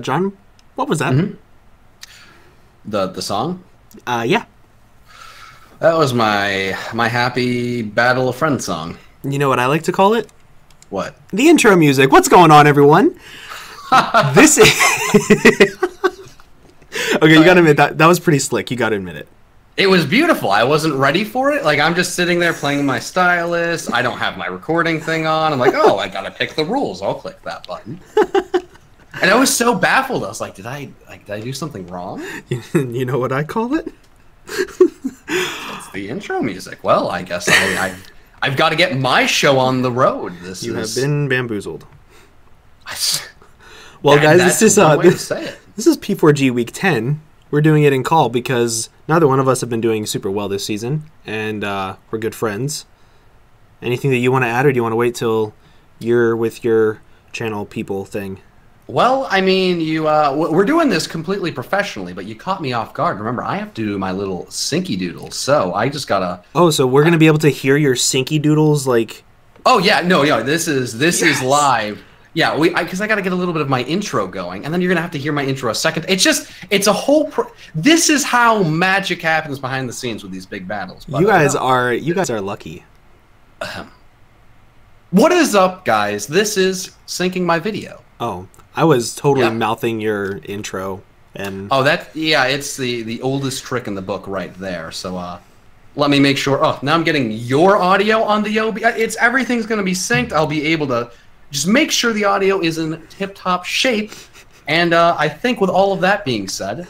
John, what was that? The song? Yeah. That was my happy Battle of Friends song. You know what I like to call it? What? The intro music. What's going on, everyone? This is... Okay, you gotta admit, that was pretty slick. You gotta admit it. It was beautiful. I wasn't ready for it. Like, I'm just sitting there playing my stylus. I don't have my recording thing on. I'm like, oh, I gotta pick the rules. I'll click that button. And I was so baffled. I was like, did I do something wrong? You know what I call it? It's the intro music. Well, I guess I've got to get my show on the road. You have been bamboozled. Well, guys, this is this is P4G Week 10. We're doing it in call because neither one of us have been doing super well this season, and we're good friends. Anything that you want to add, or do you want to wait till you're with your channel people thing? Well, I mean, we're doing this completely professionally, but you caught me off guard. Remember, I have to do my little syncy doodles, so I just gotta... Oh, so we're gonna be able to hear your syncy doodles, like... Oh, yeah, no, this is live. Yeah, because I gotta get a little bit of my intro going, and then you're gonna have to hear my intro a second. It's a whole... This is how magic happens behind the scenes with these big battles. You guys are lucky. What is up, guys? This is syncing my video. Oh, I was totally mouthing your intro, and it's the oldest trick in the book right there. So let me make sure. Oh, now I'm getting your audio on the OB. Everything's going to be synced. I'll be able to just make sure the audio is in tip-top shape. And I think with all of that being said,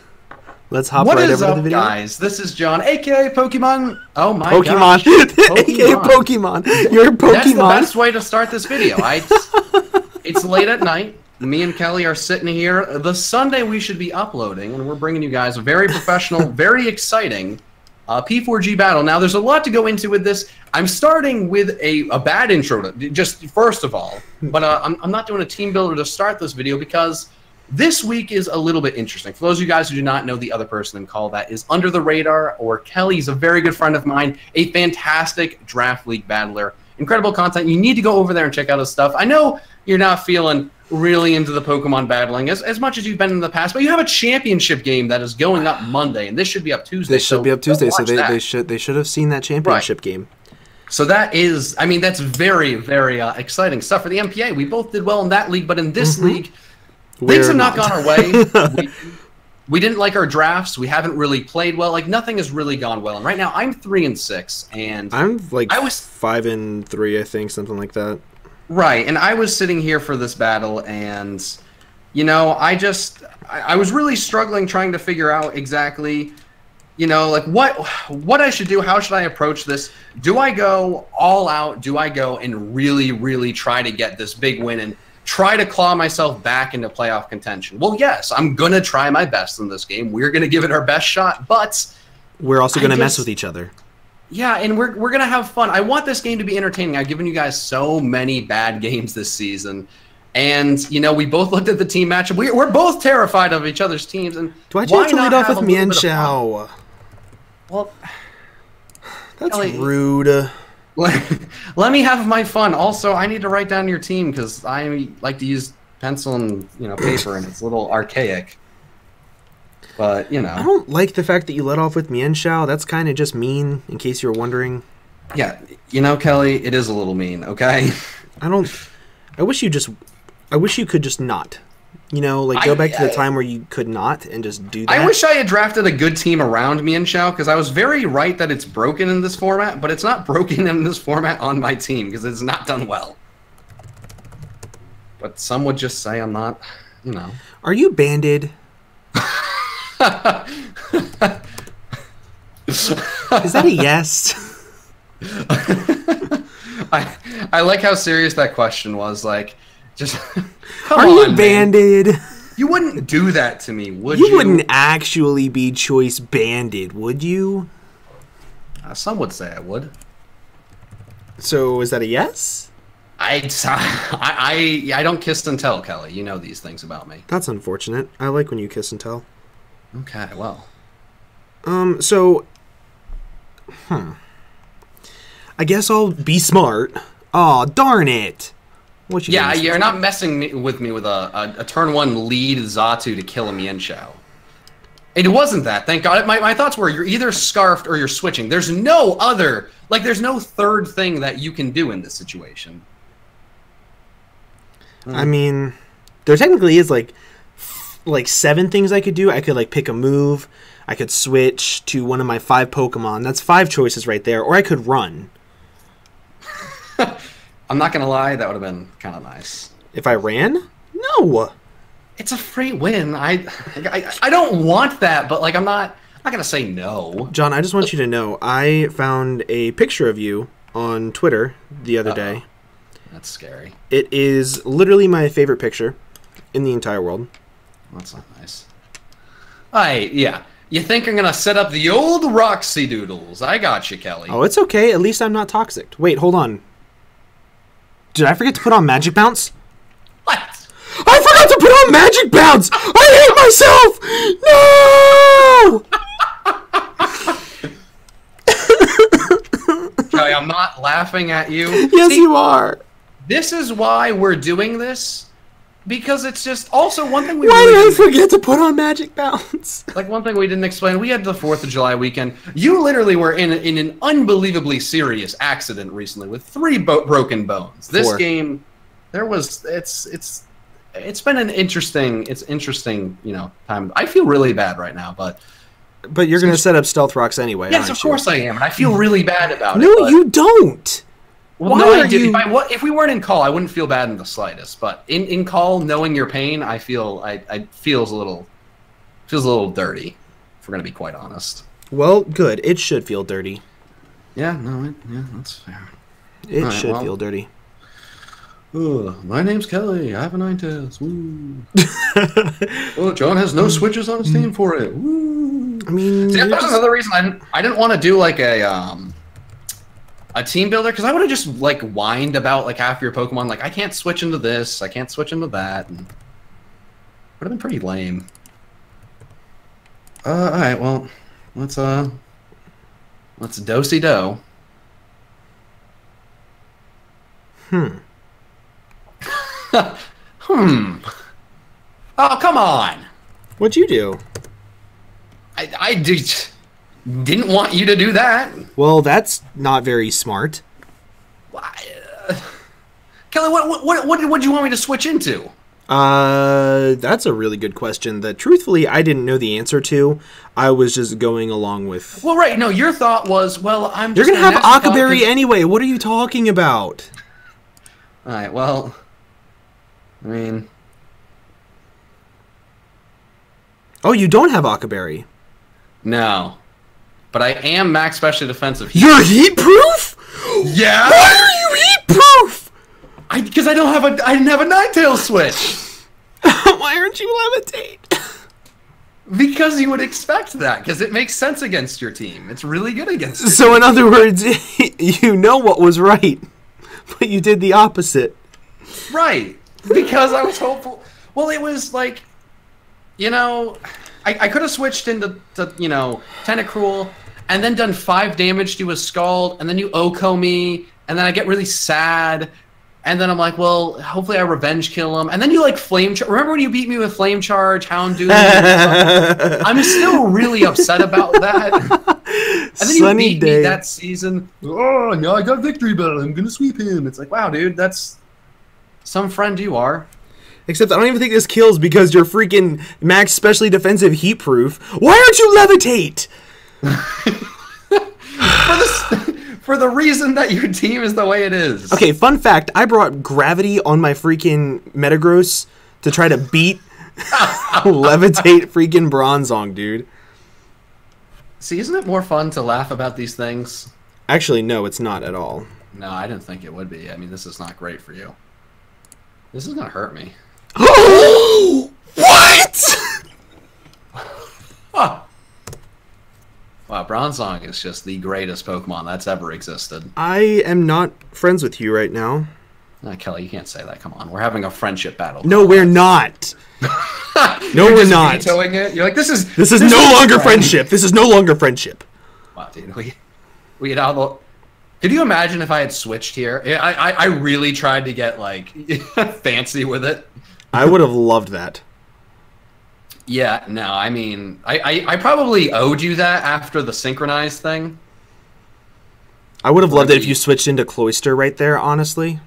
let's hop right over to the video. Guys? This is John, aka Pokemon. Oh my Pokemon. Gosh. Aka Pokemon. You're Pokemon. That's the best way to start this video. It's late at night. Me and Kelly are sitting here. The Sunday we should be uploading, and we're bringing you guys a very professional, very exciting P4G battle. Now, there's a lot to go into with this. I'm starting with a bad intro, just first of all. But I'm not doing a team builder to start this video because this week is a little bit interesting. For those of you guys who do not know the other person in call, that is Under the Radar, or Kelly's a very good friend of mine, a fantastic Draft League battler. Incredible content. You need to go over there and check out his stuff. I know you're not feeling really into the Pokemon battling as much as you've been in the past, but you have a championship game that is going up Monday, and this should be up Tuesday. This should be up Tuesday, so they should have seen that championship game. So that is, I mean, that's very, very exciting stuff for the MPA. We both did well in that league, but in this league, things have not gone our way. We didn't like our drafts. We haven't really played well. Like, nothing has really gone well. And right now, I'm 3-6, and I'm like 5-3, I think, something like that. Right, and I was sitting here for this battle, and, you know, I was really struggling trying to figure out exactly, you know, like, what I should do, how should I approach this? Do I go all out? Do I go and really, really try to get this big win and try to claw myself back into playoff contention? Well, yes, I'm going to try my best in this game. We're going to give it our best shot, but... We're also going to mess with each other. Yeah, and we're going to have fun. I want this game to be entertaining. I've given you guys so many bad games this season. And, you know, we both looked at the team matchup. We're both terrified of each other's teams. And do you have to lead off with Mienshao? Well, that's Kelly, rude. Let me have my fun. Also, I need to write down your team because I like to use pencil and, you know, paper, and it's a little archaic. But, you know. I don't like the fact that you let off with Mienshao. That's kind of just mean, in case you were wondering. Yeah, you know, Kelly, it is a little mean, okay? I wish you could just not. You know, like, go back to the time where you could not and just do that. I wish I had drafted a good team around Mienshao, because I was very right that it's broken in this format, but it's not broken in this format on my team, because it's not done well. But some would just say I'm not, you know. Are you banded? Is that a yes? I like how serious that question was. Like, just are you banded? Man. You wouldn't do that to me, would you? You wouldn't actually be choice banded, would you? Some would say I would. So is that a yes? I don't kiss and tell, Kelly. You know these things about me. That's unfortunate. I like when you kiss and tell. Okay, well. So, I guess I'll be smart. Oh, darn it. What you Yeah, doing? you're not messing with me with a turn 1 lead Zatu to kill a Mienshao. It wasn't that, thank God. My thoughts were you're either scarfed or you're switching. There's no other, like, there's no third thing that you can do in this situation. I mean, there technically is, like 7 things I could do. I could, like, pick a move. I could switch to one of my 5 Pokemon. That's 5 choices right there. Or I could run. I'm not going to lie, that would have been kind of nice. If I ran? No. It's a free win. I don't want that, but, like, I'm not going to say no. John, I just want you to know, I found a picture of you on Twitter the other day. That's scary. It is literally my favorite picture in the entire world. That's not nice. Yeah. You think I'm going to set up the old Roxy Doodles. I got you, Kelly. Oh, it's okay. At least I'm not toxic. Wait, hold on. Did I forget to put on Magic Bounce? What? I forgot to put on Magic Bounce! I hate myself! No! Kelly, I'm not laughing at you. Yes, See, you are. This is why we're doing this. Because it's just also one thing we Why really did I forget to put on Magic Bounce? like one thing we didn't explain. We had the 4th of July weekend. You literally were in an unbelievably serious accident recently with 3 broken bones. This 4. game, it's been an interesting time. I feel really bad right now, but But you're going to set up Stealth Rocks anyway, yes, aren't of course you? I am, and I feel really bad about it. No, but- you don't. Well, Why no, are I did. you- If we weren't in call, I wouldn't feel bad in the slightest. But in call, knowing your pain, I feels a little dirty. If we're gonna be quite honest. Well, good. It should feel dirty. Yeah, no, yeah, that's fair. It Alright, should well. feel dirty. My name's Kelly. I have a 9-tails. Woo. Oh, John has no switches on his team for it. Woo. I mean, See, you're that was just- another reason I didn't want to do like a team builder, because I would have just like whined about like half your Pokemon, like I can't switch into this, I can't switch into that, and would have been pretty lame. All right, well, let's do-si-do. Oh, come on. What'd you do? I didn't want you to do that. Well, that's not very smart. Kelly, what do you want me to switch into? That's a really good question that truthfully I didn't know the answer to. I was just going along with... Well, right, no, your thought was, well, I'm You're just gonna have ask Akaberry 'cause- anyway. What are you talking about? Alright, well, I mean... Oh, you don't have Akaberry. No. But I am max specially defensive. You're heat proof? Yeah! Why are you heat proof? Because I didn't have a Ninetales switch! Why aren't you levitate? Because you would expect that, because it makes sense against your team. It's really good against your So in other words, you know what was right, but you did the opposite. Right. Because I was hopeful. Well, it was like, you know, I could have switched into, Tentacruel, and then done 5 damage to a Scald, and then you Oko me, and then I get really sad, and then I'm like, well, hopefully I revenge kill him, and then you like Flame Charge. Remember when you beat me with Flame Charge, Houndoom? I'm still really upset about that. And then Sunny you beat day. me that season. Oh, now I got victory bell. I'm gonna sweep him. It's like, wow, dude, that's some friend you are. Except I don't even think this kills because you're freaking max specially defensive heat proof. Why aren't you levitate? For the reason that your team is the way it is. Okay, fun fact, I brought gravity on my freaking Metagross to try to beat levitate freaking Bronzong, dude. See, isn't it more fun to laugh about these things? Actually, no, it's not at all. No, I didn't think it would be. I mean, this is not great for you. This is gonna hurt me. What? Oh. Wow, Bronzong is just the greatest Pokemon that's ever existed. I am not friends with you right now. Kelly, you can't say that. Come on, we're having a friendship battle. No, we're not. No, You're we're just not. vetoing it. You're like, this is no longer friendship. This is no longer friendship. Wow, dude, we get out of the. Could you imagine if I had switched here? I really tried to get like fancy with it. I would have loved that. Yeah, no, I mean, I probably owed you that after the synchronized thing. I would have loved it if you switched into Cloister right there, honestly.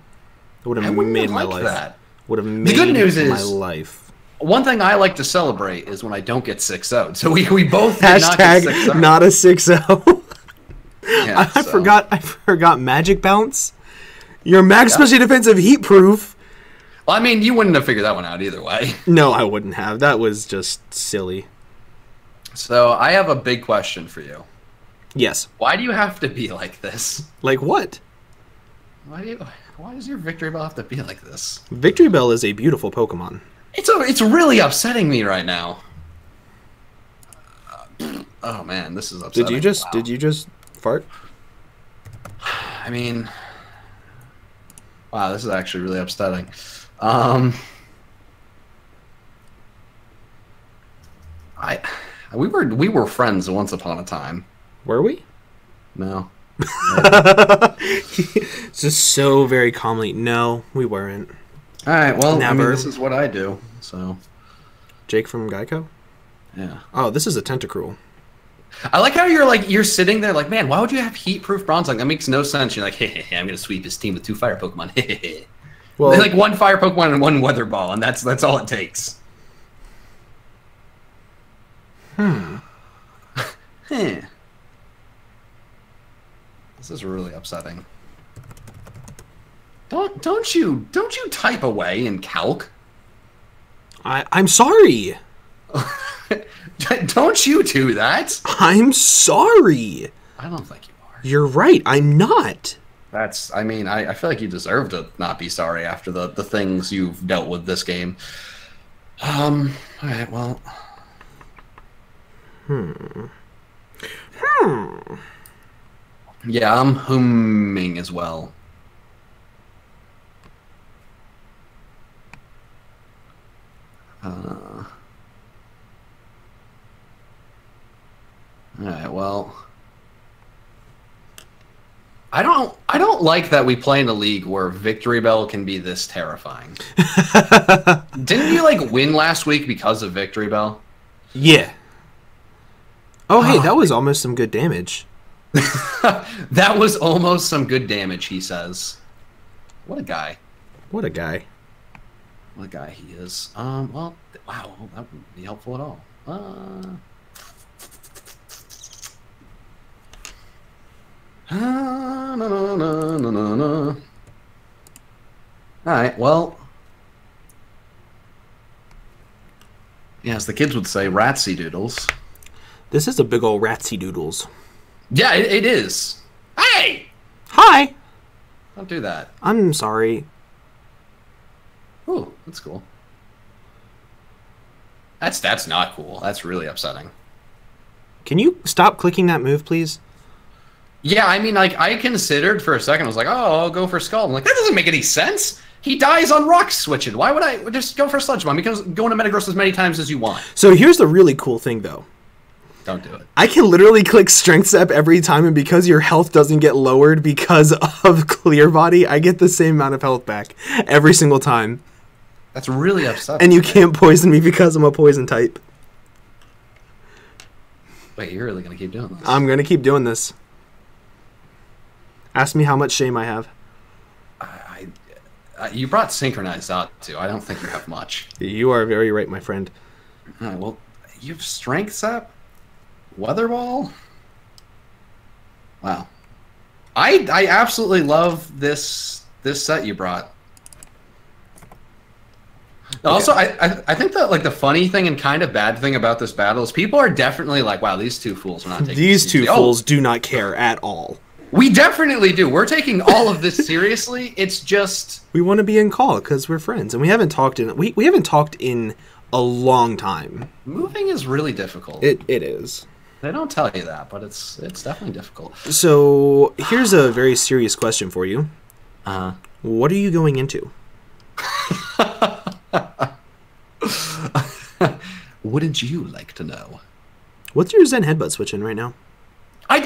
It would have made my life. That. Would have made the good news my is, life. One thing I like to celebrate is when I don't get 6-0'd. So we both did Hashtag not a 6-0. Yeah, I forgot Magic Bounce. Your max special defensive heat proof. Well, I mean, you wouldn't have figured that one out either way. No, I wouldn't have. That was just silly. So I have a big question for you. Yes. Why do you have to be like this? Like what? Why does your Victory Bell have to be like this? Victory Bell is a beautiful Pokemon. It's really upsetting me right now. Oh man, this is upsetting. Did you just fart? I mean, wow, this is actually really upsetting. We were friends once upon a time. Were we? No. Just so very calmly. No, we weren't. All right. Well, Never. I mean, this is what I do. So. Jake from Geico. Yeah. Oh, this is a Tentacruel. I like how you're sitting there like, man, why would you have heat-proof Bronzong? That makes no sense. You're like, hey, I'm gonna sweep his team with 2 fire Pokemon. Well, like 1 fire Pokemon and 1 weather ball, and that's all it takes. This is really upsetting. Don't you type away in calc? I'm sorry. Don't you do that? I'm sorry. I don't think you are. You're right. I'm not. I mean, I feel like you deserve to not be sorry after the things you've dealt with this game. All right, well. Yeah, I'm humming as well. All right, well. I don't like that we play in a league where Victory Bell can be this terrifying. Didn't you like win last week because of Victory Bell? Yeah. Oh, hey, that was almost some good damage. That was almost some good damage, he says. What a guy. What a guy. What a guy he is. Well, wow, that wouldn't be helpful at all. No. Alright, well. Yeah, as the kids would say, ratsy doodles. This is a big old ratsy doodles. Yeah, it is. Hey! Hi! Don't do that. I'm sorry. Ooh, that's cool. That's not cool. That's really upsetting. Can you stop clicking that move, please? Yeah, I mean, like, I considered for a second, I was like, oh, I'll go for Skull. I'm like, that doesn't make any sense. He dies on rock switching. Why would I just go for Sludge Bomb? Because go into Metagross as many times as you want. So here's the really cool thing, though. Don't do it. I can literally click Strength Step every time, and because your health doesn't get lowered because of Clear Body, I get the same amount of health back every single time. That's really upsetting. And you can't poison me because I'm a poison type. Wait, you're really going to keep doing this? I'm going to keep doing this. Ask me how much shame I have. You brought Synchronized out, too. I don't think you have much. You are very right, my friend. All right, well, you have Strength Step? Weather Ball? Wow. I absolutely love this set you brought. Okay. Also, I think that like the funny thing and kind of bad thing about this battle is people are definitely like, wow, these two fools are not taking these this two fools do not care at all. We definitely do. We're taking all of this seriously. It's just we want to be in call because we're friends, and we haven't talked in we haven't talked in a long time. Moving is really difficult. It is. They don't tell you that, but it's definitely difficult. So here's a very serious question for you. What are you going into? Wouldn't you like to know? What's your Zen headbutt switch in right now? I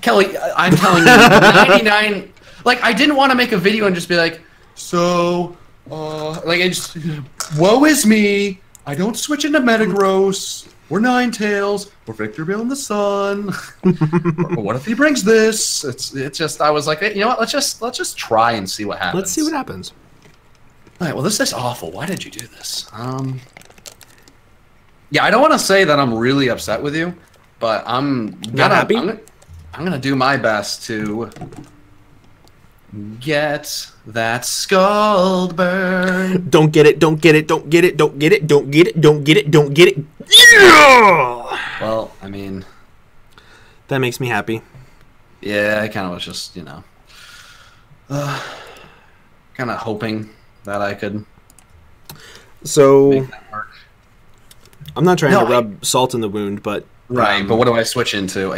Kelly, I'm telling you, 99. Like, I didn't want to make a video and just be like, so, like, I just, woe is me. I don't switch into Metagross. We're Ninetales. We're Victorville in the sun. What if he brings this? It's just, I was like, hey, you know what? Let's just try and see what happens. Let's see what happens. All right. Well, this is awful. Why did you do this? Yeah, I don't want to say that I'm really upset with you, but I'm happy. I'm gonna do my best to get that Skullburn. Don't get it, don't get it, don't get it, don't get it, don't get it, don't get it, don't get it. Yeah! Well, I mean, that makes me happy. Yeah, I kind of was just, you know, kind of hoping that I could so make that work. I'm not trying to rub salt in the wound, but right. But what do I switch into?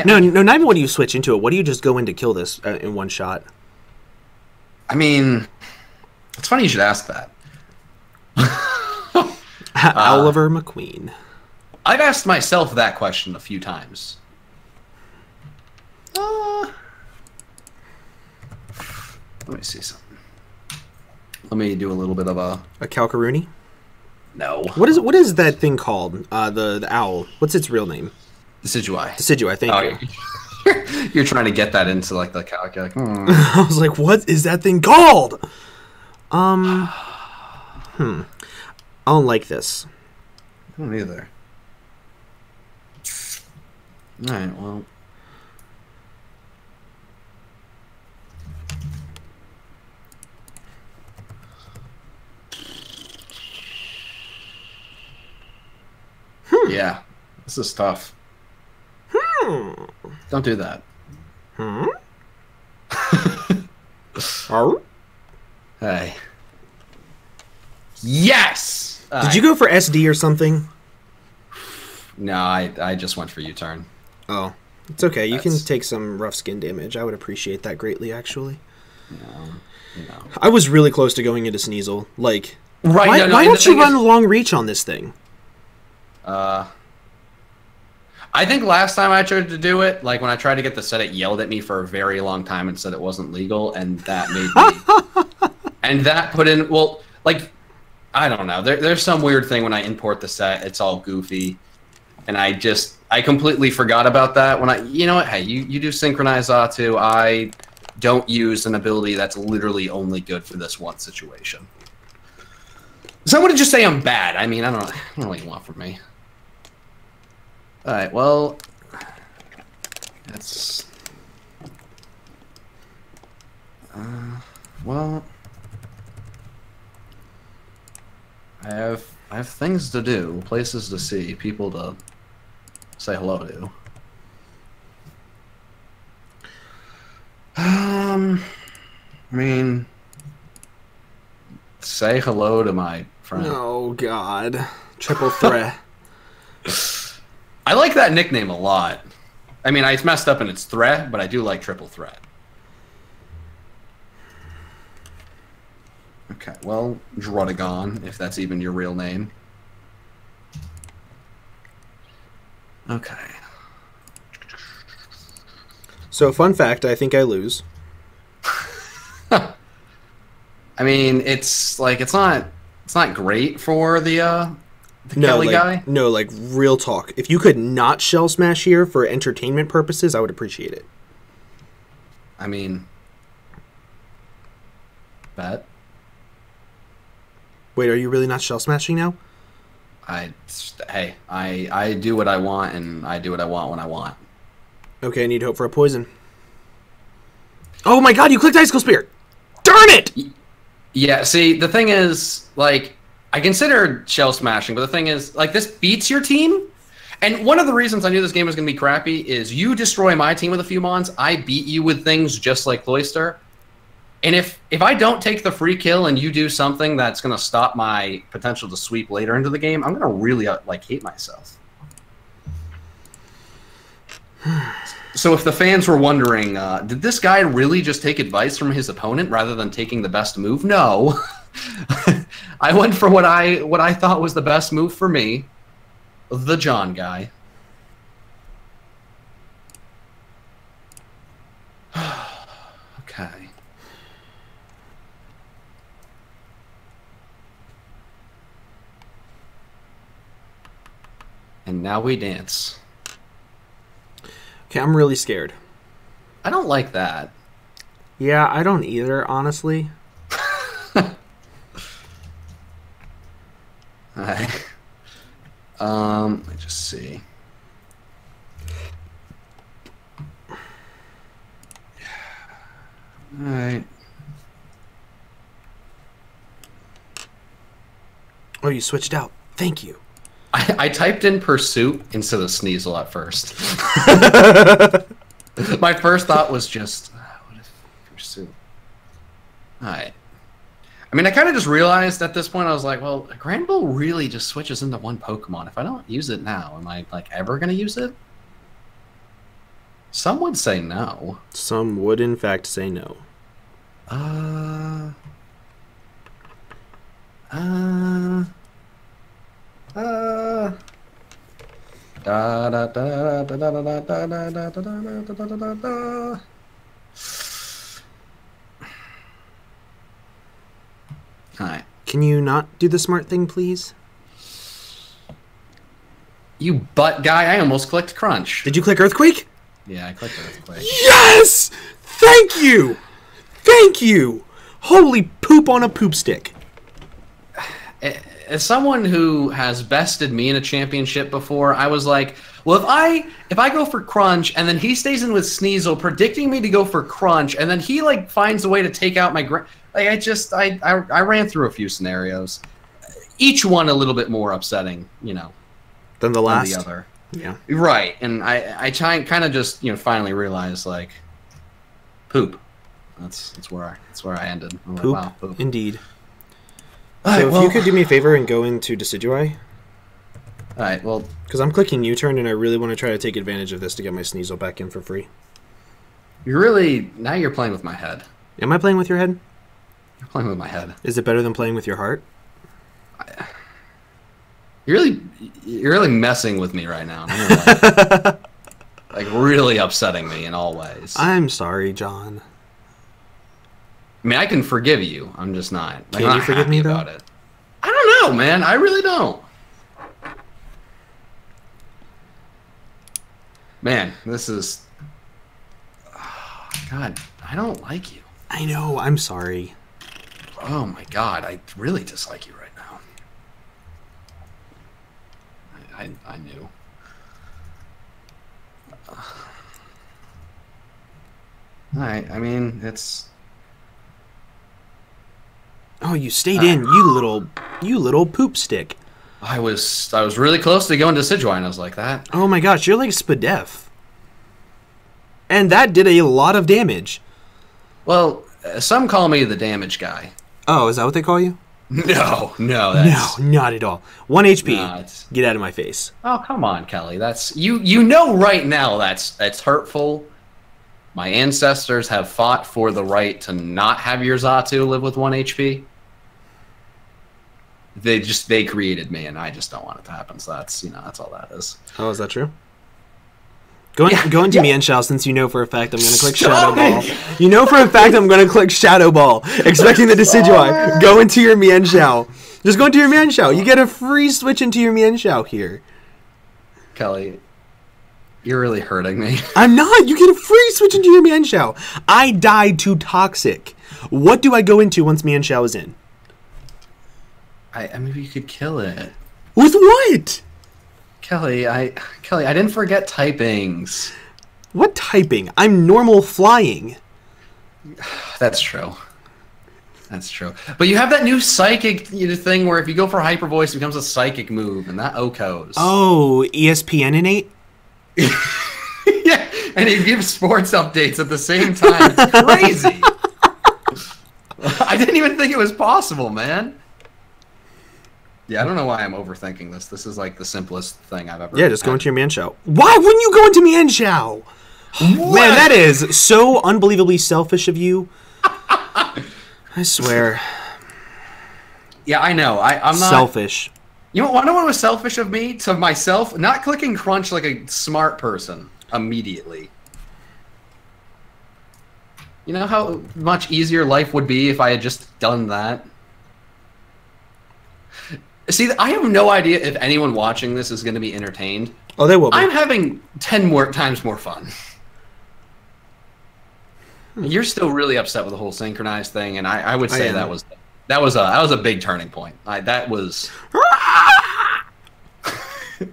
No, not even what do you switch into it. What do you just go in to kill this in one shot? I mean, it's funny you should ask that. Oliver McQueen. I've asked myself that question a few times. Let me see something. Let me do a little bit of a Calcaroony? No. What is that thing called? The owl. What's its real name? Decidueye. Decidueye, thank you. You're trying to get that into like the calc. Like, I was like, what is that thing called? I don't like this. I don't either. Alright, well. Yeah, this is tough. Don't do that. Hey. Yes! Did you go for SD or something? No, I just went for U-turn. Oh, it's okay. You can take some rough skin damage. I would appreciate that greatly, actually. You know. I was really close to going into Sneasel. Like, right, why don't you run long reach on this thing? I think last time I tried to do it, like when I tried to get the set, it yelled at me for a very long time and said it wasn't legal, and that made me... and that put in... Well, like, I don't know. There's some weird thing when I import the set. It's all goofy. And I completely forgot about that when I... You know what? Hey, you do Synchronize Zatu. I don't use an ability that's literally only good for this one situation. So I wouldn't just say I'm bad. I mean, I don't know what you want from me. Alright, well... That's... well... I have things to do, places to see, people to say hello to. I mean... Say hello to my friend. Oh, God. Triple threat. I like that nickname a lot. I mean, it's messed up in its threat, but I do like triple threat. Okay, well, Drotagon, if that's even your real name. Okay. So, fun fact, I think I lose. I mean, it's not great for the Kelly guy? No, like, real talk. If you could not Shell Smash here for entertainment purposes, I would appreciate it. I mean... Bet? Wait, are you really not Shell Smashing now? Hey, I do what I want, and I do what I want when I want. Okay, I need hope for a poison. Oh my god, you clicked Icicle Spear! Darn it! Yeah, see, the thing is, like... I considered Shell Smashing, but the thing is, like, this beats your team. And one of the reasons I knew this game was going to be crappy is you destroy my team with a few mons, I beat you with things just like Cloyster. And if I don't take the free kill and you do something that's going to stop my potential to sweep later into the game, I'm going to really, like, hate myself. So if the fans were wondering, did this guy really just take advice from his opponent rather than taking the best move? No. I went for what I thought was the best move for me, the John guy. now we dance. Okay, I'm really scared. I don't like that. Yeah, I don't either, honestly. Alright. Let me just see. Alright. Oh, you switched out. Thank you. I typed in pursuit instead of Sneasel at first. My first thought was just, what if pursuit? Alright. I mean, I kind of just realized at this point, I was like, well, Granbull really just switches into one Pokemon. If I don't use it now, am I, like, ever going to use it? Some would say no. Some would, in fact, say no. Alright. Can you not do the smart thing, please? You butt guy, I almost clicked Crunch. Did you click Earthquake? Yeah, I clicked Earthquake. Yes! Thank you! Thank you! Holy poop on a poop stick. As someone who has bested me in a championship before, I was like, well, if I go for Crunch and then he stays in with Sneasel, predicting me to go for Crunch, and then he like finds a way to take out my I ran through a few scenarios, each one a little bit more upsetting, you know, Than the last. than the other. Yeah. Right, and I kind of just finally realized like, poop. That's where I ended. I'm Poop, like, wow, poop. indeed. All So right, if you could do me a favor and go into Decidueye, all right, well, because I'm clicking U-turn and I really want to try to take advantage of this to get my Sneasel back in for free. now you're playing with my head. Am I playing with your head? You're playing with my head. Is it better than playing with your heart? You're really messing with me right now. Like really upsetting me in all ways. I'm sorry, John. I mean, I can forgive you. I'm just not. Like, Can I'm you not forgive happy me, about though? it? I don't know, man. I really don't. Man, this is. Oh, God, I don't like you. I know. I'm sorry. Oh my God, I really dislike you right now. I knew. I mean, it's. Oh, you stayed in, you little poop stick. I was really close to going to Decidueye, and I was like that. Oh my gosh, you're like Spadef. And that did a lot of damage. Well, some call me the damage guy. Oh, is that what they call you? No, that's... No, not at all. 1 HP. Nah, Get out of my face. Oh, come on, Kelly. That's you know right now that's it's hurtful. My ancestors have fought for the right to not have your Xatu live with 1 HP. They created me, and I just don't want it to happen. So that's all that is. Oh, is that true? Go into Mienshao, since you know for a fact I'm going to click Shadow Ball. You know for a fact I'm going to click Shadow Ball, expecting the Decidueye. Go into your Mienshao. Just go into your Mienshao. You get a free switch into your Mienshao here. Kelly, you're really hurting me. I'm not. You get a free switch into your Mienshao. I died to Toxic. What do I go into once Mienshao is in? I maybe you could kill it. With what? Kelly, I didn't forget typings. What typing? I'm normal flying. That's true. That's true. But you have that new psychic thing where if you go for hyper voice, it becomes a psychic move, and that OHKOs. Oh, ESPN innate? Yeah, and he gives sports updates at the same time. It's crazy. I didn't even think it was possible, man. Yeah, I don't know why I'm overthinking this. This is like the simplest thing I've ever. Yeah, just go into your Mienshao. Why wouldn't you go into Mienshao? Man, that is so unbelievably selfish of you. I swear. Yeah, I know. I'm not selfish. You know what was selfish of me to myself? Not clicking Crunch like a smart person immediately. You know how much easier life would be if I had just done that? See, I have no idea if anyone watching this is going to be entertained. Oh, they will be. I'm having 10 more times more fun. You're still really upset with the whole synchronized thing, and I would say that was a big turning point. That was.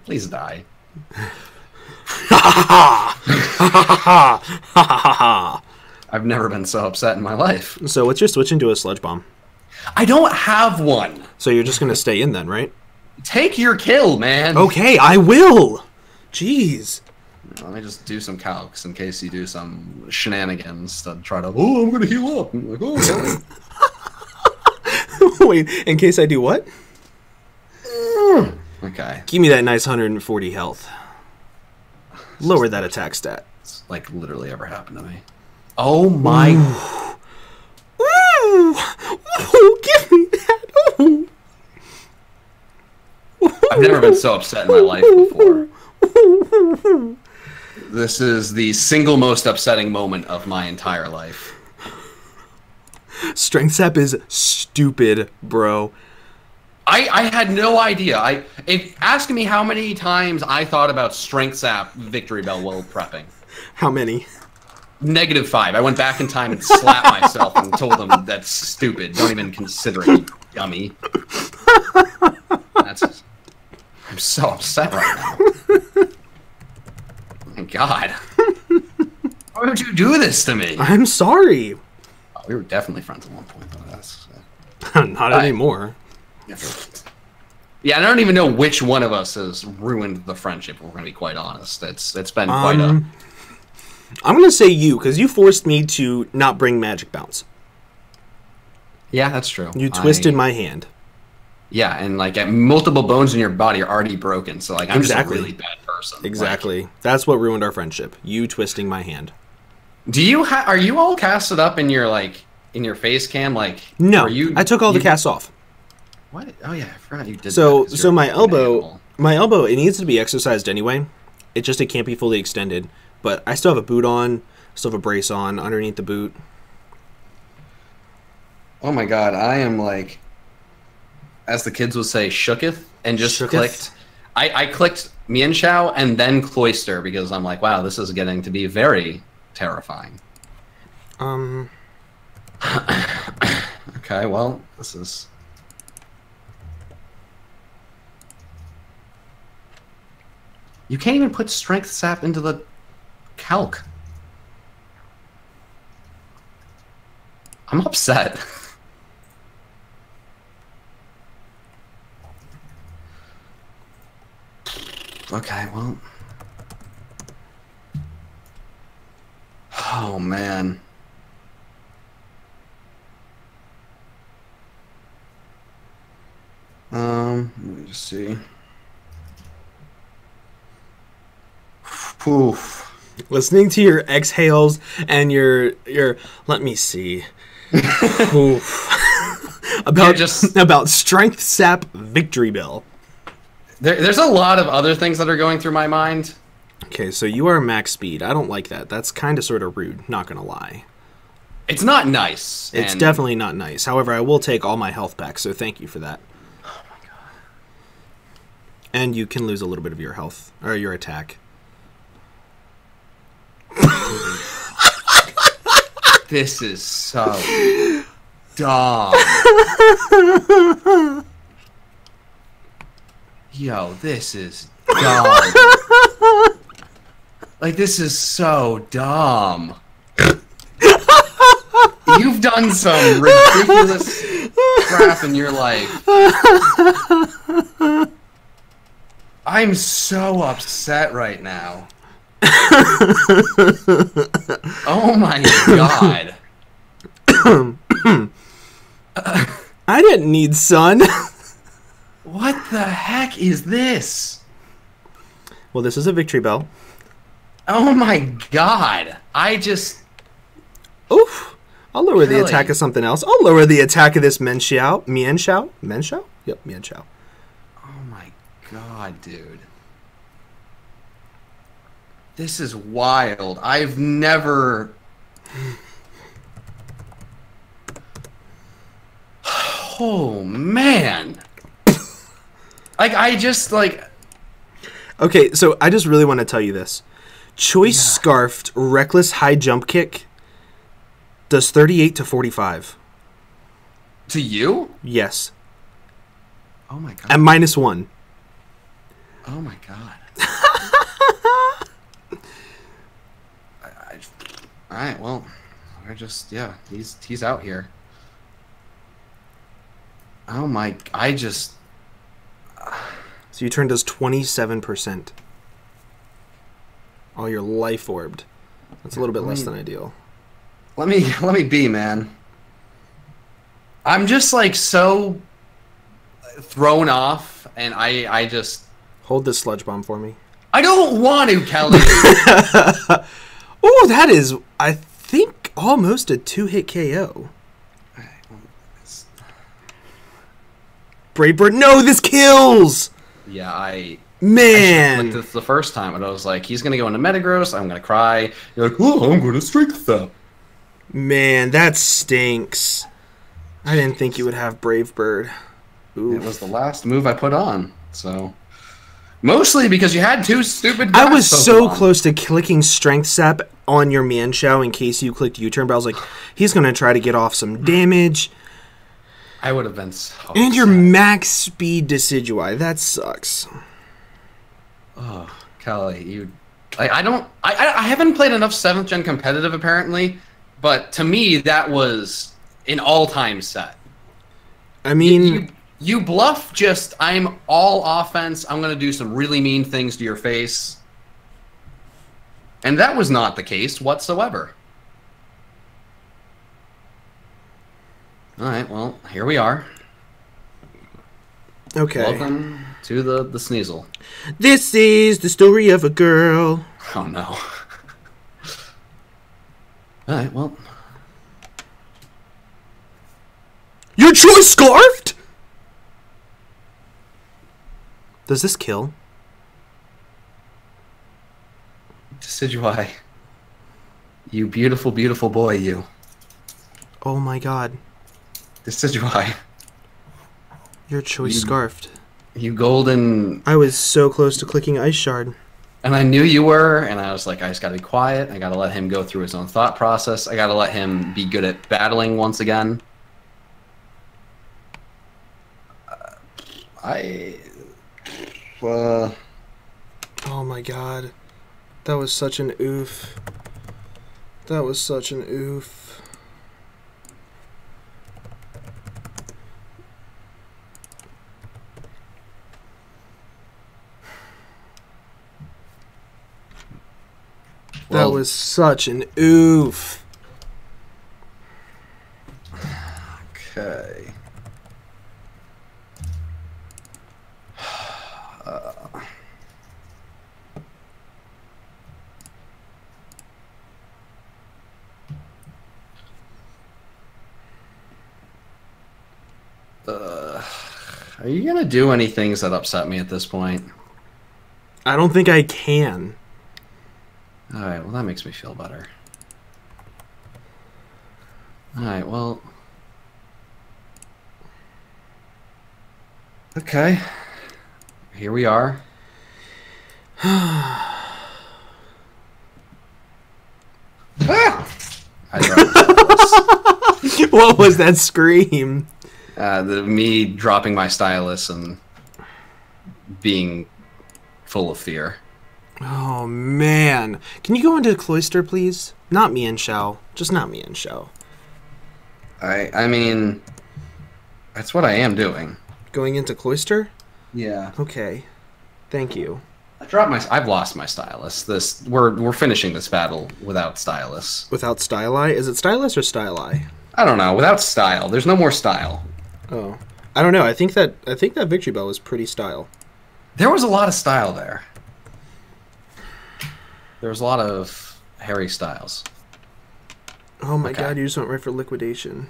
Please die. I've never been so upset in my life. So what's your switch into a sludge bomb? I don't have one. So you're just gonna stay in then, right? Take your kill, man. Okay, I will. Jeez. Let me just do some calcs in case you do some shenanigans to try to. Oh, I'm gonna heal up. I'm like, oh, okay. Wait, in case I do what? Okay. Give me that nice 140 health. Lower that attack stat. It's like literally ever happened to me. Oh my. Ooh. Ooh, give me that. Ooh. I've never been so upset in my life before. This is the single most upsetting moment of my entire life. Strength sap is stupid, bro. I had no idea. If asking me how many times I thought about strength sap victory bell while prepping. How many? -5. I went back in time and slapped myself and told them that's stupid. Don't even consider it, you dummy. I'm so upset right now. Oh my God. Why would you do this to me? I'm sorry. Oh, we were definitely friends at one point, though. That's not anymore. Yeah, I don't even know which one of us has ruined the friendship. If we're going to be quite honest. It's been quite a. I'm going to say you, because you forced me to not bring magic bounce. Yeah, that's true. You twisted my hand. Yeah, and like multiple bones in your body are already broken, so like I'm just a really bad person. Exactly. That's what ruined our friendship. You twisting my hand. Do you are you all casted up in your face cam? Like no, I took all the casts off. What? Oh yeah, I forgot you did. So my elbow, it needs to be exercised anyway. It can't be fully extended. But I still have a boot on, still have a brace on underneath the boot. Oh my God, I am like, as the kids would say, shooketh, and just clicked. I clicked Mian Shao and then Cloister because I'm like, wow, this is getting to be very terrifying. Okay, well, this is. You can't even put strength sap into the calc. I'm upset. Okay, well. Oh, man. Let me just see. Oof. Listening to your exhales and your let me see. about strength sap victory bell. There's a lot of other things that are going through my mind. Okay, so you are max speed. I don't like that. That's kind of sort of rude, not gonna lie. It's not nice. It's definitely not nice. However, I will take all my health back, so thank you for that. Oh my God. And you can lose a little bit of your health or your attack. This is so dumb. Yo, this is dumb. Like, this is so dumb. You've done some ridiculous crap in your life. I'm so upset right now. Oh my God. I didn't need sun. What the heck is this? Well, this is a victory bell. Oh my God. Oof. I'll lower the attack of something else. I'll lower the attack of this Mian Shao? Mian Shao? Yep, Mian Shao. Oh my God, dude. This is wild. I've never... Oh, man. Like, I just, like... Okay, so I just really want to tell you this. Choice Scarfed Reckless High Jump Kick does 38 to 45. To you? Yes. Oh, my God. At -1. Oh, my God. All right, well, I just, yeah, he's out here. Oh, my, I just... So your turn does 27%. Oh, you're life orbed. That's a little bit less than ideal. Let me be, man. I'm just like so thrown off, and I just Hold this sludge bomb for me. I don't want to, Kelly. Oh, that is, I think, almost a 2-hit KO. Brave Bird. No, this kills. Yeah, Man. I this the first time, and I was like, he's gonna go into Metagross. I'm gonna cry. You're like, oh, I'm gonna strength up. Man, that stinks. I didn't think you would have Brave Bird. Oof. It was the last move I put on, so mostly because you had 2 stupid. I was so Pokemon. close to clicking Strength Sap on your Mienshao in case you clicked U-turn, but I was like, he's gonna try to get off some damage. I would have been so And your sad. max speed Decidueye. That sucks. Oh, Kelly, you. I haven't played enough 7th gen competitive apparently, but to me that was an all-time set. I mean, you bluff just I'm all offense. I'm gonna do some really mean things to your face, and that was not the case whatsoever. All right, well, here we are. okay. Welcome to the Sneasel. This is the story of a girl. Oh no. All right, well. Your choice scarfed? Does this kill? Decidueye. You beautiful, beautiful boy, you. Oh my god. Decidueye. Your choice scarfed. You golden... I was so close to clicking Ice Shard. And I knew you were, and I was like, I just gotta be quiet. I gotta let him go through his own thought process. I gotta let him be good at battling once again. Oh my god. That was such an oof. That was such an oof. That Well, was such an oof. okay. Are you gonna do any things that upset me at this point? I don't think I can. Alright, well that makes me feel better. Alright, well... Okay. Here we are. Ah! I dropped my stylus. What was that scream? Me dropping my stylus and being full of fear. Oh man. Can you go into Cloister, please? Not Mienshao. Just not Mienshao. I mean, that's what I am doing. Going into Cloister? Yeah. Okay. Thank you. I've lost my stylus. We're finishing this battle without stylus. Without Styli? Is it Stylus or Styli? I don't know. Without style, there's no more style. Oh. I don't know. I think that Victory Bell was pretty style. There was a lot of style there. There was a lot of Harry Styles. Oh my Okay. god, you just went right for liquidation.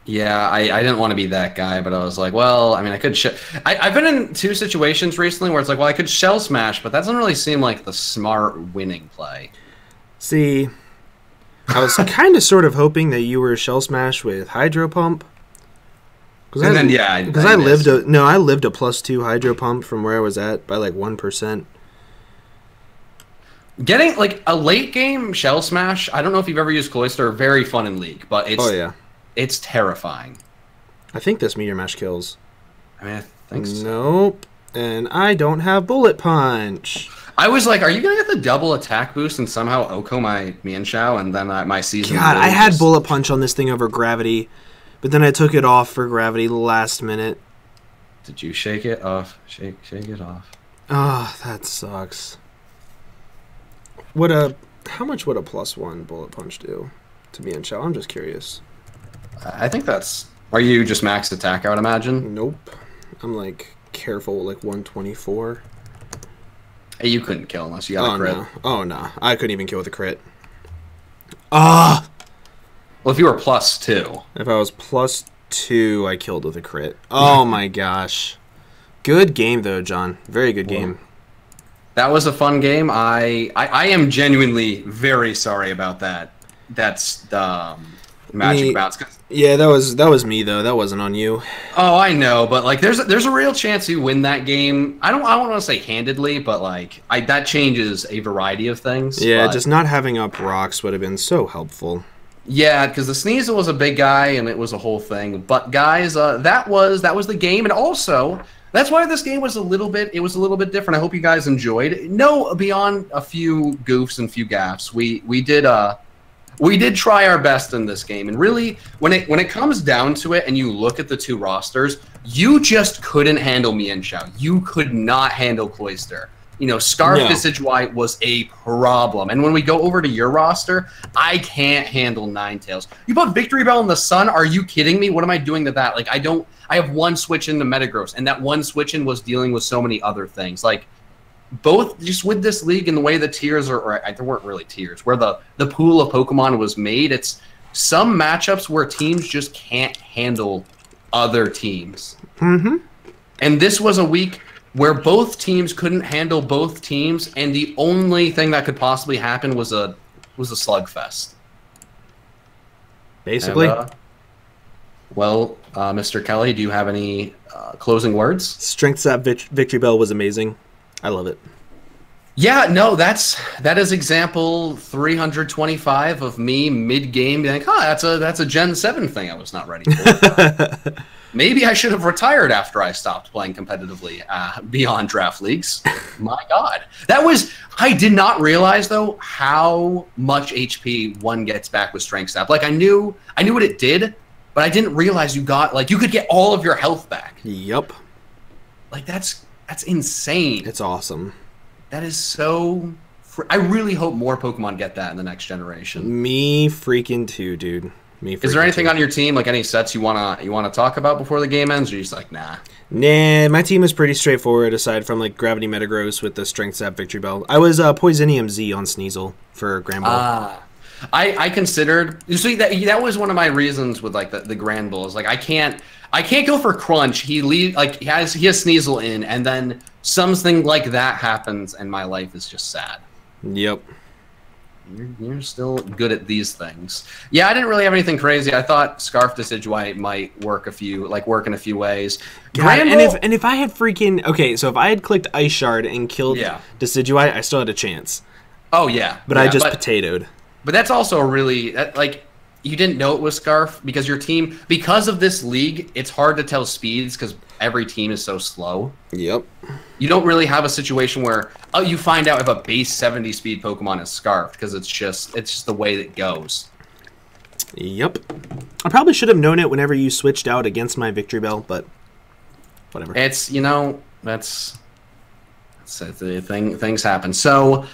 Yeah, I didn't want to be that guy, but I was like, well, I mean, I could... I've been in 2 situations recently where it's like, well, I could Shell Smash, but that doesn't really seem like the smart winning play. See, I was kind of sort of hoping that you were Shell Smash with Hydro Pump. And then, yeah, because I lived a +2 hydro pump from where I was at by like 1%. Getting like a late game shell smash. I don't know if you've ever used Cloister. Very fun in League, but it's terrifying. I think this meteor mash kills. I mean, I think so. Nope. And I don't have bullet punch. I was like, are you gonna get the double attack boost and somehow Oko my Mienshao and then my season? God, I had bullet punch on this thing over gravity, but then I took it off for gravity last minute. Did you shake it off? Shake it off. Oh, that sucks. How much would a +1 bullet punch do to Mienshao? I'm just curious. I think that's. Are you just max attack? I would imagine. Nope. I'm like careful, like 124. Hey, you couldn't kill unless you got a crit. No. Oh no, I couldn't even kill with a crit. Ah. Well, if you were +2. If I was +2, I killed with a crit. Oh my gosh. Good game though, John. Very good game. That was a fun game. I am genuinely very sorry about that. That's magic bounce. Yeah, that was me though. That wasn't on you. Oh, I know, but like, there's a real chance you win that game. I don't want to say handedly, but like, that changes a variety of things. Yeah, just not having up rocks would have been so helpful. Yeah, because the Sneasel was a big guy and it was a whole thing. But guys, that was the game, and also that's why this game was a little bit different. I hope you guys enjoyed. No, beyond a few goofs and few gaffes, we did try our best in this game, and really, when it comes down to it, and you look at the two rosters, you just couldn't handle Mienshao. You could not handle Cloister. You know, Scarf Visage White was a problem, and when we go over to your roster, I can't handle Ninetales. You put Victory Bell in the Sun? Are you kidding me? What am I doing to that? Like, I have one switch into Metagross, and that one switch in was dealing with so many other things. Like, both just with this league and the way the tiers are, or there weren't really tiers, where the pool of Pokemon was made, it's some matchups where teams just can't handle other teams. Mm-hmm. And this was a week where both teams couldn't handle both teams, and the only thing that could possibly happen was a slugfest. Basically. And, Mr. Kelly, do you have any closing words? Strength Sap Victory Bell was amazing. I love it. Yeah, no, that is example 325 of me mid-game being like, that's a Gen 7 thing I was not ready for. Maybe I should have retired after I stopped playing competitively beyond draft leagues. My God. I did not realize, though, how much HP one gets back with Strength Sap. Like, I knew what it did, but I didn't realize you could get all of your health back. Yep. Like, that's insane. It's awesome. That is so... I really hope more Pokemon get that in the next generation. Me freaking too, dude. Is there anything on your team, like any sets you wanna talk about before the game ends, or you're just like, nah? Nah, my team is pretty straightforward, aside from like Gravity Metagross with the Strength Sap Victory Bell. I was Poisonium Z on Sneasel for Grand Bull. I considered... You see, that was one of my reasons with like the Grand Bulls. Like, I can't go for Crunch. He has Sneasel in, and then something like that happens, and my life is just sad. Yep. You're still good at these things. Yeah, I didn't really have anything crazy. I thought Scarf Decidueye might work in a few ways. God, and if I had if I had clicked Ice Shard and killed Decidueye, I still had a chance. Oh yeah, but I just potatoed. But that's also you didn't know it was Scarf because your team, because of this league, it's hard to tell speeds because every team is so slow. Yep. You don't really have a situation where you find out if a base 70 speed Pokemon is Scarfed because it's just the way that goes. Yep. I probably should have known it whenever you switched out against my Victory Bell, but whatever. It's that's the thing. Things happen. So.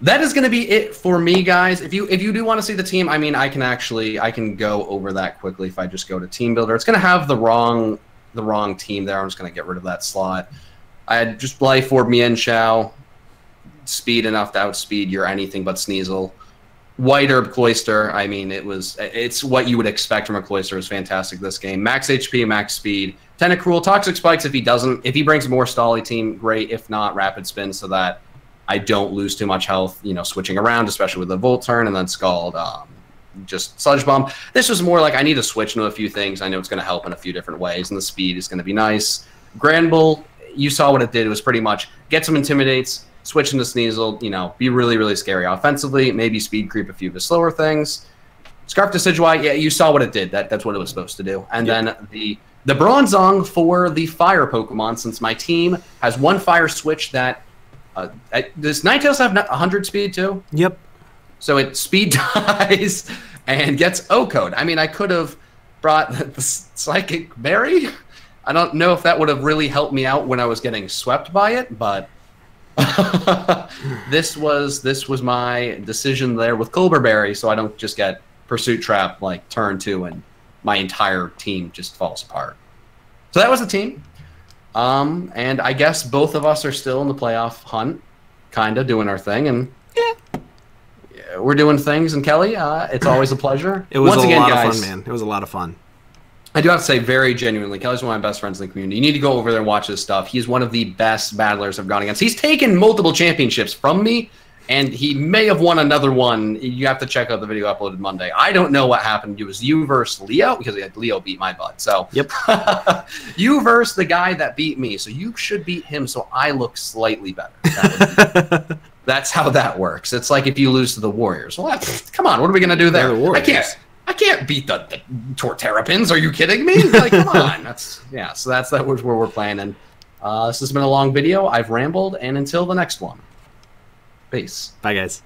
That is going to be it for me, guys. If you do want to see the team, I mean, I can go over that quickly if I just go to Team Builder. It's going to have the wrong team there. I'm just going to get rid of that slot. I had just Blyford, Mienshao, speed enough to outspeed your anything but Sneasel. White Herb Cloister. I mean, it's what you would expect from a Cloister. It was fantastic this game. Max HP, max speed. Tentacruel, Toxic Spikes. If he brings more Stolly team, great. If not, Rapid Spin so that I don't lose too much health, switching around, especially with the Volt Turn, and then Scald, just Sludge Bomb. This was more like I need to switch into a few things. I know it's going to help in a few different ways, and the speed is going to be nice. Granbull, you saw what it did. It was pretty much get some Intimidates, switch into Sneasel, you know, be really, really scary offensively, maybe speed creep a few of the slower things. Scarf Decidueye, yeah, you saw what it did. That's what it was supposed to do. And then the Bronzong for the fire Pokemon, since my team has one fire switch that does Ninetales have 100 speed too? Yep. So it speed dies and gets O-code. I mean, I could have brought the Psychic Berry. I don't know if that would have really helped me out when I was getting swept by it, but this was my decision there with Colbur Berry, so I don't just get Pursuit Trap like turn 2 and my entire team just falls apart. So that was the team. And I guess both of us are still in the playoff hunt, kind of doing our thing, and yeah, we're doing things. And Kelly, it's always a pleasure. It was a lot of fun, man. It was a lot of fun. I do have to say, very genuinely, Kelly's one of my best friends in the community. You need to go over there and watch this stuff. He's one of the best battlers I've gone against. He's taken multiple championships from me, and he may have won another one. You have to check out the video uploaded Monday. I don't know what happened. It was you versus Leo, because Leo beat my butt. So yep. You versus the guy that beat me. So you should beat him so I look slightly better. That's how that works. It's like if you lose to the Warriors. Well, come on, what are we going to do there? I can't beat the Torterrapins. Are you kidding me? Like, come on. So that's where we're playing. And this has been a long video. I've rambled, and until the next one. Peace. Bye, guys.